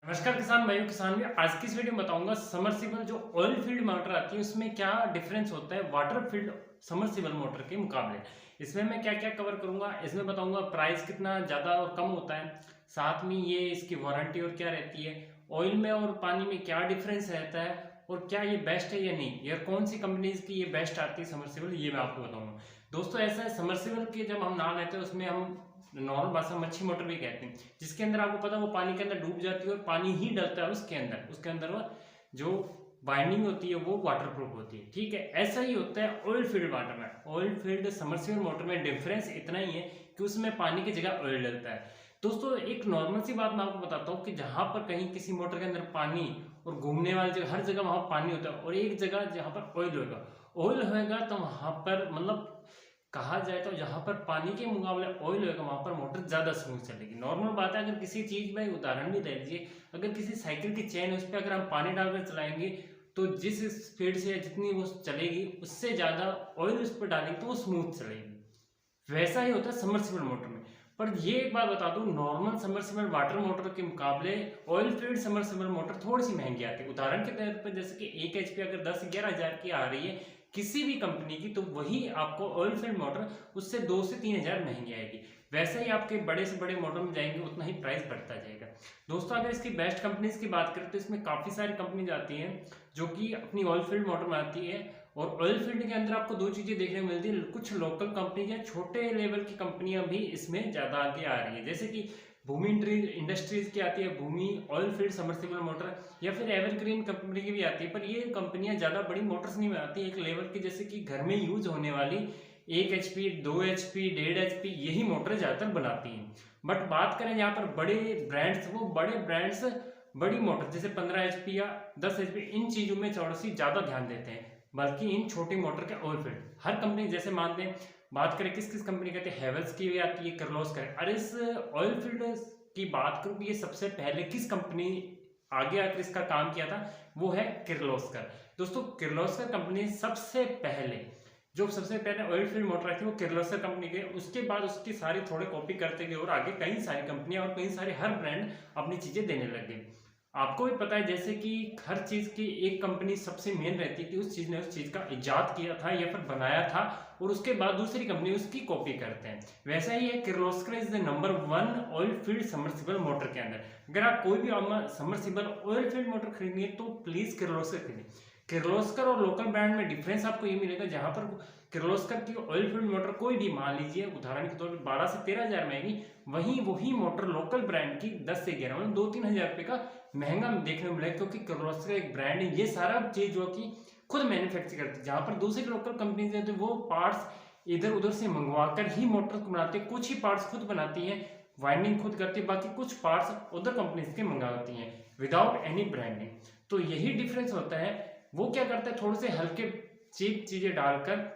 नमस्कार किसान भाइयों किसान भी आज की इस वीडियो में बताऊंगा समरसीबल जो ऑयल फील्ड मोटर आती है उसमें क्या डिफरेंस होता है वाटर फील्ड समरसीबल मोटर के मुकाबले। इसमें मैं क्या क्या कवर करूंगा, इसमें बताऊंगा प्राइस कितना ज़्यादा और कम होता है, साथ में ये इसकी वारंटी और क्या रहती है, ऑयल में और पानी में क्या डिफरेंस रहता है और क्या ये बेस्ट है या नहीं, या कौन सी कंपनीज की ये बेस्ट आती है समरसीबल, ये मैं आपको बताऊंगा। दोस्तों ऐसा है, समरसीबल के जब हम नाम लेते हैं उसमें हम नॉर्मल भाषा में मच्छी मोटर भी कहते हैं, जिसके अंदर आपको पता है वो पानी के अंदर डूब जाती है और पानी ही डलता है उसके अंदर वो जो बाइंडिंग होती है वो वाटर प्रूफ होती है। ठीक है, ऐसा ही होता है ऑयल फील्ड वाटर में। ऑयल फील्ड समरसीबल मोटर में डिफरेंस इतना ही है कि उसमें पानी की जगह ऑयल डलता है। दोस्तों एक नॉर्मल सी बात मैं आपको बताता हूँ कि जहां पर कहीं किसी मोटर के अंदर पानी और घूमने वाली जगह हर जगह वहां पानी होता है और एक जगह जहां पर ऑयल होगा तो वहां पर मतलब कहा जाए तो जहां पर पानी के मुकाबले ऑयल होगा वहां पर मोटर ज्यादा स्मूथ चलेगी। नॉर्मल बात है, अगर किसी चीज में उदाहरण भी ले लीजिए, अगर किसी साइकिल की चेन है उस पर अगर हम पानी डालकर चलाएंगे तो जिस स्पीड से जितनी वो चलेगी उससे ज्यादा ऑयल उस पर डालेंगे तो वो स्मूथ चलेगी। वैसा ही होता है समरसीबल मोटर में। पर ये एक बात बता दूं, नॉर्मल समरसीबल वाटर मोटर के मुकाबले ऑयल फील्ड समरसीबल मोटर थोड़ी सी महंगी आती है। उदाहरण के तौर पर जैसे कि 1 HP अगर 10-11 हज़ार की आ रही है किसी भी कंपनी की, तो वही आपको ऑयल फील्ड मोटर उससे 2 से 3 हज़ार महंगी आएगी। वैसे ही आपके बड़े से बड़े मोटर में जाएंगे उतना ही प्राइस बढ़ता जाएगा। दोस्तों अगर इसकी बेस्ट कंपनीज की बात करें तो इसमें काफ़ी सारी कंपनीज आती हैं जो कि अपनी ऑयल फील्ड मोटर में आती है। और ऑयल फील्ड के अंदर आपको दो चीज़ें देखने को मिलती है, कुछ लोकल कंपनीज या छोटे लेवल की कंपनियां भी इसमें ज़्यादा आगे आ रही है, जैसे कि भूमि इंडस्ट्रीज की आती है भूमि ऑयल फील्ड समरसीबल मोटर, या फिर एवरग्रीन कंपनी की भी आती है। पर ये कंपनियां ज़्यादा बड़ी मोटर्स नहीं बनाती, एक लेवल की जैसे कि घर में यूज होने वाली 1 HP 2 HP 1.5 HP यही मोटर ज़्यादातर बनाती हैं। बट बात करें यहाँ पर बड़े ब्रांड्स, वो बड़े ब्रांड्स बड़ी मोटर जैसे 15 HP या 10 HP इन चीज़ों में थोड़ी सी ज़्यादा ध्यान देते हैं, बल्कि इन छोटी मोटर के ऑयल फील्ड हर कंपनी जैसे मानते हैं। बात करें किस किस कंपनी कहते हैं, हैवेल्स की भी आती है, किर्लोस्कर। अरे इस ऑयल फील्ड की बात करूं कि ये सबसे पहले किस कंपनी आगे आकर इसका काम किया था, वो है किर्लोस्कर। दोस्तों किर्लोस्कर कंपनी सबसे पहले ऑयल फील्ड मोटर आई थी वो किर्लोस्कर कंपनी के, उसके बाद उसकी सारी थोड़े कॉपी करते गए और आगे कई सारी कंपनियां और कई सारे हर ब्रांड अपनी चीजें देने लगे। आपको भी पता है जैसे कि हर चीज की एक कंपनी सबसे मेन रहती थी, उस चीज ने उस चीज का इजाद किया था या फिर बनाया था और उसके बाद दूसरी कंपनी उसकी कॉपी करते हैं। वैसा ही है Kirloskar is the number 1 oil field submersible motor के अंदर। अगर आप कोई भी समरसीबल ऑयल फील्ड मोटर खरीदेंगे तो प्लीज किर्लोस्कर खरीदें। किर्लोस्कर और लोकल ब्रांड में डिफरेंस आपको ये मिलेगा, जहां पर किर्लोस्कर की ऑयल फील्ड मोटर कोई भी मान लीजिए उदाहरण के तौर पर 12 से 13 हज़ार महंगी, वही मोटर लोकल ब्रांड की 10 से 11 मतलब 2-3 हज़ार रुपये का महंगा देखने को मिलेगा, क्योंकि किर्लोस्कर एक ब्रांड है, ये सारा चीज जो कि खुद मैन्युफैक्चर करती है। जहां पर दूसरी लोकल कंपनीज है तो वो पार्ट्स इधर उधर से मंगवा कर ही मोटर बनाते हैं, कुछ ही पार्ट्स खुद बनाती हैं, वाइंडिंग खुद करती है, बाकी कुछ पार्ट्स उधर कंपनीज के मंगाती हैं विदाउट एनी ब्रांडिंग। तो यही डिफरेंस होता है। वो क्या करता है, थोड़े से हल्के चीप चीजें डालकर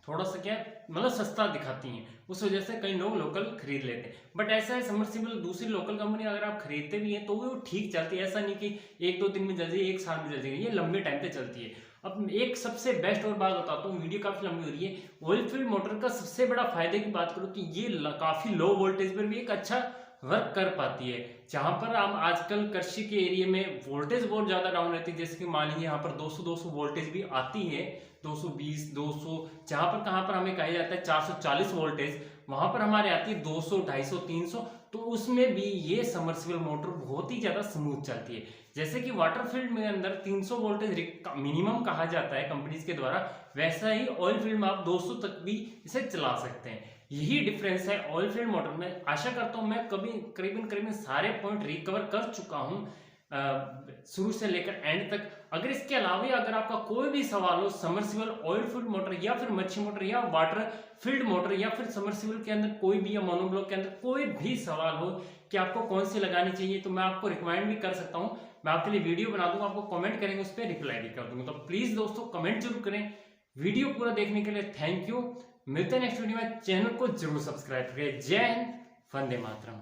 थोड़ा सा क्या मतलब सस्ता दिखाती हैं, उस वजह से कई लोग लोकल खरीद लेते हैं। बट ऐसा है समरसीबल दूसरी लोकल कंपनी अगर आप खरीदते भी हैं तो वो ठीक चलती है, ऐसा नहीं कि 1-2 दिन में चल जाएगी, 1 साल में चल जाएगी, ये लंबे टाइम पे चलती है। अब एक सबसे बेस्ट और बात बताता हूँ, वीडियो काफी लंबी हो रही है। ऑयल फील्ड मोटर का सबसे बड़ा फायदे की बात करूँ कि ये काफी लो वोल्टेज पर भी एक अच्छा वर्क कर पाती है। जहां पर हम आजकल कृषि के एरिया में वोल्टेज बहुत ज्यादा डाउन रहती है, जैसे कि मान लीजिए यहाँ पर 200 वोल्टेज भी आती है, 220 200, जहां पर कहां पर हमें कहा जाता है 440 वोल्टेज, वहां पर हमारे आती है 200 250 300। तो उसमें भी ये समरसीबल मोटर बहुत ही ज्यादा स्मूथ चलती है। जैसे कि वाटर फील्ड में अंदर 300 वोल्टेज मिनिमम कहा जाता है कंपनीज के द्वारा, वैसा ही ऑयल फील्ड में आप 200 तक भी इसे चला सकते हैं। यही डिफरेंस है ऑयल फील्ड मोटर में। आशा करता हूं मैं करीबन सारे पॉइंट रिकवर कर चुका हूं शुरू से लेकर एंड तक। अगर इसके अलावा अगर आपका कोई भी सवाल हो समरसीबल ऑयल फील्ड मोटर या फिर मच्छी मोटर या वाटर फील्ड मोटर या फिर समरसीबल के अंदर कोई भी या मोनोब्लॉक के अंदर कोई भी सवाल हो कि आपको कौन सी लगानी चाहिए, तो मैं आपको रिकमेंड भी कर सकता हूं, मैं आपके लिए वीडियो बना दूंगा, आपको कमेंट करेंगे उस पर रिप्लाई भी कर दूंगा। तो प्लीज दोस्तों कमेंट जरूर करें। वीडियो पूरा देखने के लिए थैंक यू। मिलते हैं नेक्स्ट वीडियो में, चैनल को जरूर सब्सक्राइब करें। जय हिंद, वंदे मातरम।